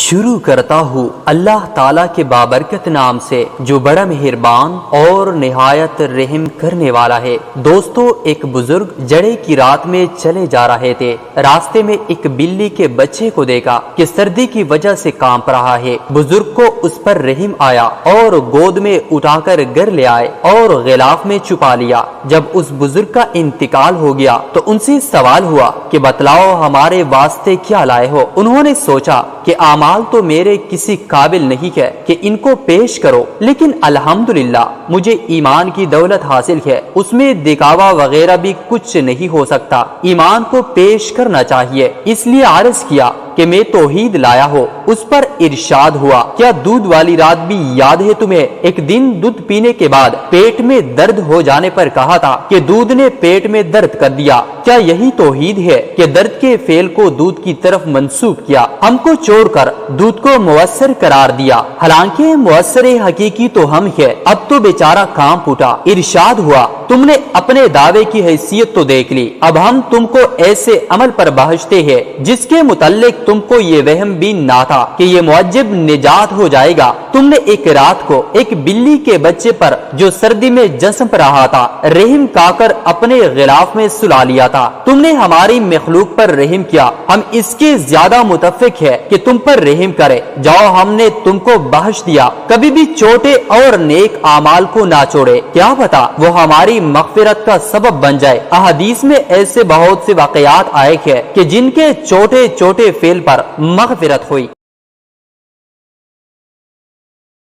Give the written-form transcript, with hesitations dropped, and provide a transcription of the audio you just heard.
شروع کرتا ہوں اللہ تعالیٰ کے بابرکت نام سے جو بڑا مہربان اور نہایت رحم کرنے والا ہے۔ دوستو، ایک بزرگ جڑے کی رات میں چلے جا رہے تھے۔ راستے میں ایک بلی کے بچے کو دیکھا کہ سردی کی وجہ سے کانپ رہا ہے۔ بزرگ کو اس پر رحم آیا اور گود میں اٹھا کر گھر لے آئے اور غلاف میں چھپا لیا۔ جب اس بزرگ کا انتقال ہو گیا تو ان سے سوال ہوا کہ بتلاؤ ہمارے واسطے کیا لائے ہو۔ انہوں نے سوچا کہ اعمال تو میرے کسی قابل نہیں ہے کہ ان کو پیش کرو، لیکن الحمدللہ مجھے ایمان کی دولت حاصل ہے، اس میں دکھاوا وغیرہ بھی کچھ نہیں ہو سکتا، ایمان کو پیش کرنا چاہیے۔ اس لیے عرض کیا کہ میں توحید لایا ہوں۔ اس پر ارشاد ہوا، کیا دودھ والی رات بھی یاد ہے تمہیں؟ ایک دن دودھ پینے کے بعد پیٹ میں درد ہو جانے پر کہا تھا کہ دودھ نے پیٹ میں درد کر دیا۔ کیا یہی توحید ہے کہ درد کے فعل کو دودھ کی طرف منسوب کیا، ہم کو چھوڑ کر دودھ کو مؤثر قرار دیا، حالانکہ مؤثر حقیقی تو ہم ہے۔ اب تو بیچارہ کانپ اٹھا۔ ارشاد ہوا، تم نے اپنے دعوے کی حیثیت تو دیکھ لی، اب ہم تم کو ایسے عمل پر بھیجتے ہیں جس کے متعلق تم کو یہ وہم بھی نہ تھا کہ یہ معجب نجات ہو جائے گا۔ تم نے ایک رات کو ایک بلی کے بچے پر جو سردی میں جسم رہا تھا رحم کا کر اپنے غلاف میں سلا لیا تھا۔ تم نے ہماری مخلوق پر رحم کیا، ہم اس کے زیادہ متفق ہے کہ تم پر رحم کرے۔ جاؤ، ہم نے تم کو بخش دیا، کبھی بھی چھوٹے اور نیک اعمال کو نہ چھوڑے، کیا پتا وہ ہماری مغفرت کا سبب بن جائے۔ احادیث میں ایسے بہت سے واقعات آئے ہیں کہ جن کے چھوٹے چھوٹے فعل پر مغفرت ہوئی۔